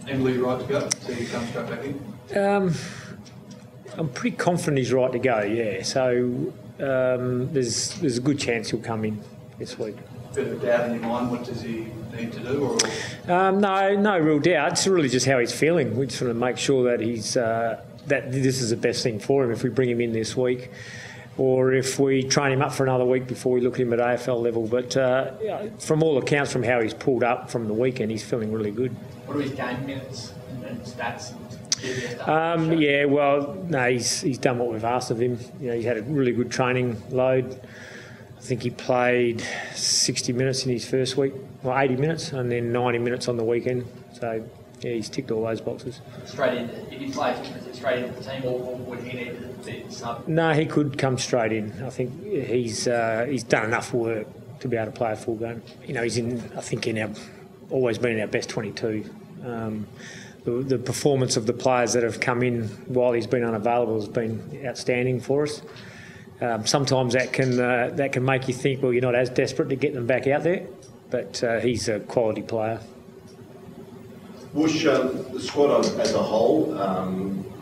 Embley right to go? So he comes straight back in? I'm pretty confident he's right to go, yeah. So there's a good chance he'll come in this week. Bit of doubt in your mind, what does he need to do? No real doubt. It's really just how he's feeling. We just want to make sure that he's that this is the best thing for him if we bring him in this week, or if we train him up for another week before we look at him at AFL level. But from all accounts, from how he's pulled up from the weekend, he's feeling really good. What are his game minutes and stats? Yeah, well, no, he's done what we've asked of him. You know, he's had a really good training load. I think he played 60 minutes in his first week, well, 80 minutes, and then 90 minutes on the weekend. So, yeah, he's ticked all those boxes. Straight in, if he plays, is it straight into the team, or would he need to be sub? No, he could come straight in. I think he's done enough work to be able to play a full game. You know, he's always been in our best 22. The performance of the players that have come in while he's been unavailable has been outstanding for us. Sometimes that can make you think, well, you're not as desperate to get them back out there, but he's a quality player. Woosha, the squad as a whole,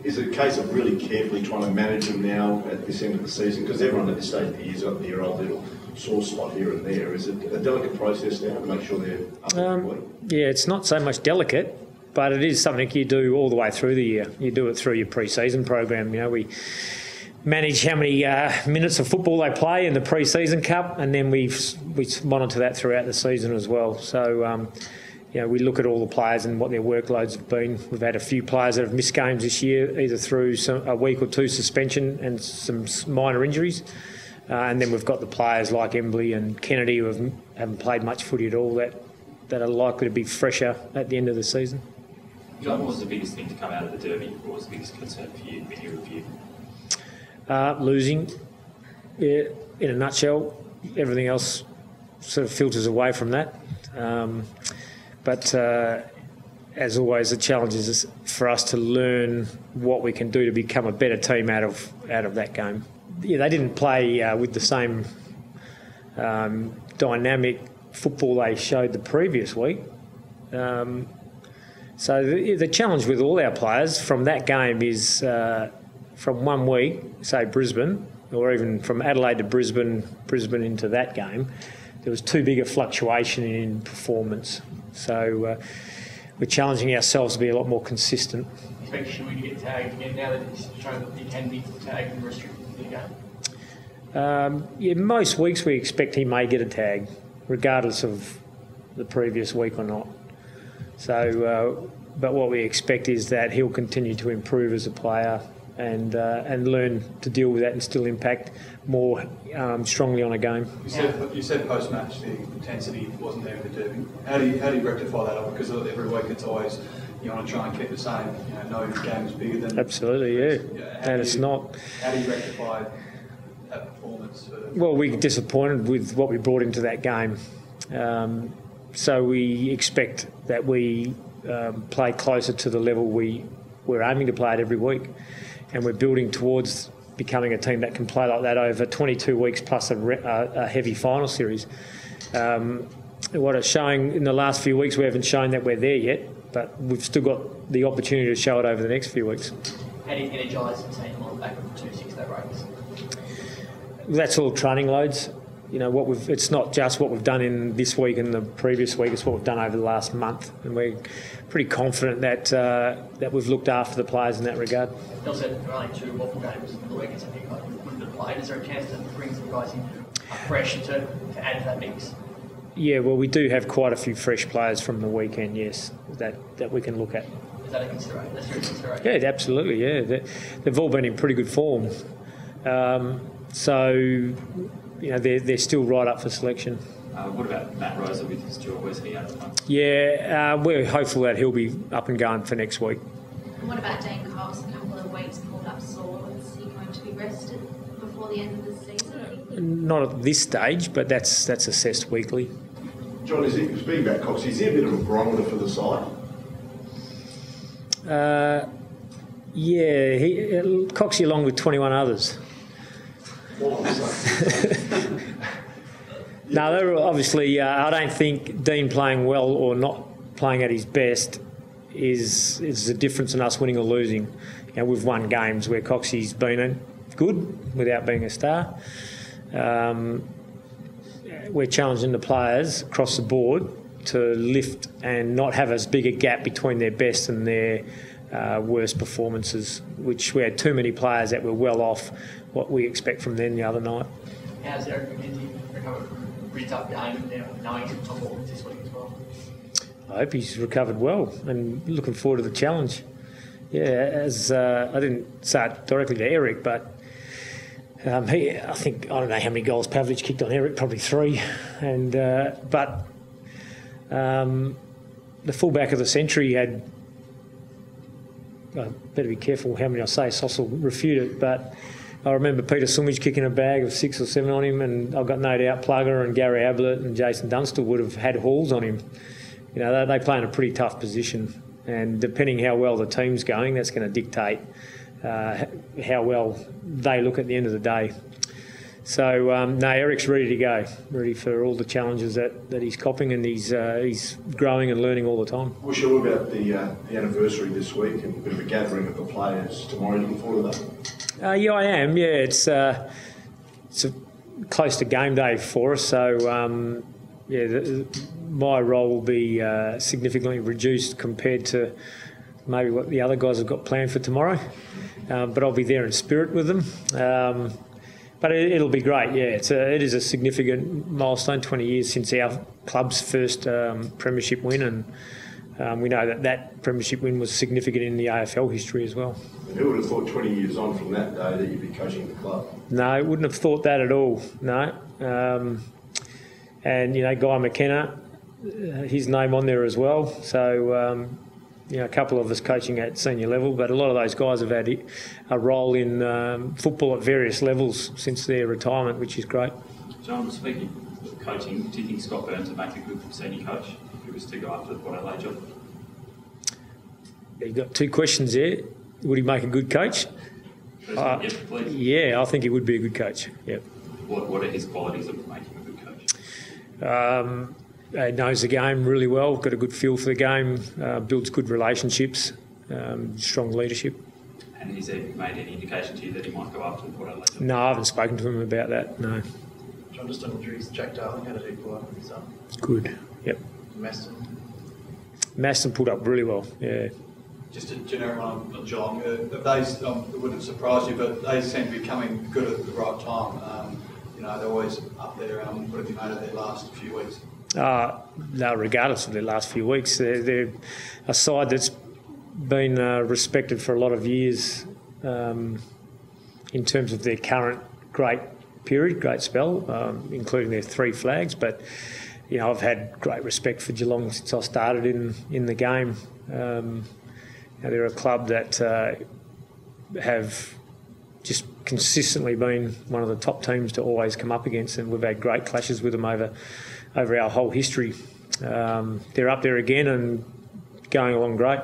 is it a case of really carefully trying to manage them now at this end of the season? Because everyone at this stage of the year's got their own little sore spot here and there. Is it a delicate process now to make sure they're up to the point? Yeah, it's not so much delicate, but it is something you do all the way through the year. You do it through your pre-season program. You know, we manage how many minutes of football they play in the pre-season cup, and then we monitor that throughout the season as well. So, you know, we look at all the players and what their workloads have been. We've had a few players that have missed games this year, either through a week or two suspension and some minor injuries. And then we've got the players like Embley and Kennedy who haven't played much footy at all that are likely to be fresher at the end of the season. John, what was the biggest thing to come out of the Derby? What was the biggest concern for you in your review? Losing, yeah, in a nutshell. Everything else sort of filters away from that. But as always, the challenge is for us to learn what we can do to become a better team out of that game. Yeah, they didn't play with the same dynamic football they showed the previous week. So the challenge with all our players from that game is from 1 week, say Brisbane, or even from Adelaide to Brisbane into that game, there was too big a fluctuation in performance. So we're challenging ourselves to be a lot more consistent. Expect Shuey to get tagged again now that he's shown that he can be tagged and restricted in the game? Yeah, most weeks we expect he may get a tag, regardless of the previous week or not. So, but what we expect is that he'll continue to improve as a player and learn to deal with that and still impact more strongly on a game. You said post-match the intensity wasn't there with the Derby. How do you rectify that? Because every week it's always, you want to try and keep the same. You know the game is bigger than. Absolutely, yeah. And it's not. How do you rectify that performance? Well, we're disappointed with what we brought into that game. So we expect that we play closer to the level we're aiming to play at every week, and we're building towards becoming a team that can play like that over 22 weeks plus a heavy final series. What it's showing in the last few weeks, we haven't shown that we're there yet, but we've still got the opportunity to show it over the next few weeks. How do you energise the team on the back of 2 6-day breaks? That's all training loads. You know, it's not just what we've done in this week and the previous week, it's what we've done over the last month. And we're pretty confident that we've looked after the players in that regard. You also said there are only 2 waffle games in the week, and some people wouldn't have played. Is there a chance to bring some guys in fresh to add to that mix? Yeah, well, we do have quite a few fresh players from the weekend, yes, that we can look at. Is that a consideration? That's a consideration? Yeah, absolutely, yeah. They've all been in pretty good form. So, you know, they're still right up for selection. What about Matt Rosa with his jaw? Where's he at? Yeah, we're hopeful that he'll be up and going for next week. And what about Dane Cox? A couple of weeks pulled up sore. Is he going to be rested before the end of the season? Not at this stage, but that's assessed weekly. John, speaking about Cox, is he a bit of a barometer for the side? Yeah, Coxie along with 21 others. No, they're obviously. I don't think Dean playing well or not playing at his best is the difference in us winning or losing. You know, we've won games where Coxie's been good without being a star. We're challenging the players across the board to lift and not have as big a gap between their best and their worst performances, which we had too many players that were well off what we expect from them the other night. How's Eric McKenzie recovered from a pretty tough game now, knowing he's on board this week as well? I hope he's recovered well and looking forward to the challenge. Yeah, as I didn't say it directly to Eric, but I don't know how many goals Pavlich kicked on Eric, probably 3. And but the fullback of the century had. I better be careful how many I say. Sauce will refute it, but I remember Peter Sumich kicking a bag of 6 or 7 on him, and I've got no doubt Plugger and Gary Ablett and Jason Dunstall would have had hauls on him. You know, they play in a pretty tough position, and depending how well the team's going, that's going to dictate how well they look at the end of the day. So, no, Eric's ready to go, ready for all the challenges that he's copping, and he's growing and learning all the time. Woosha, what about the anniversary this week and a bit of a gathering of the players tomorrow? Looking forward to that? Yeah, I am. Yeah, it's close to game day for us, so my role will be significantly reduced compared to maybe what the other guys have got planned for tomorrow. But I'll be there in spirit with them. But it'll be great, yeah. It is a significant milestone, 20 years since our club's first premiership win, and we know that premiership win was significant in the AFL history as well. And who would have thought 20 years on from that day that you'd be coaching the club? No, wouldn't have thought that at all, no. And, you know, Guy McKenna, his name on there as well. So, you know, a couple of us coaching at senior level, but a lot of those guys have had a role in football at various levels since their retirement, which is great. John, speaking of coaching, do you think Scott Burns would make a good senior coach if he was to go after the Port Adelaide job? You've got 2 questions there. Would he make a good coach? Yes, please. Yeah, I think he would be a good coach. Yep. What are his qualities of making a good coach? He knows the game really well, got a good feel for the game, builds good relationships, strong leadership. And has he made any indication to you that he might go after the Port Adelaide job? No, I haven't spoken to him about that, no. John, just on injuries, Jack Darling, how did he pull up with his son? Good, yep. Maston pulled up really well, yeah. Just a generic one on Geelong. It wouldn't surprise you, but they seem to be coming good at the right time. You know, they're always up there. What have you made of their last few weeks? No, regardless of their last few weeks, they're a side that's been respected for a lot of years in terms of their current great spell, including their 3 flags. But, you know, I've had great respect for Geelong since I started in the game. They're a club that have just consistently been one of the top teams to always come up against, and we've had great clashes with them over our whole history. They're up there again and going along great.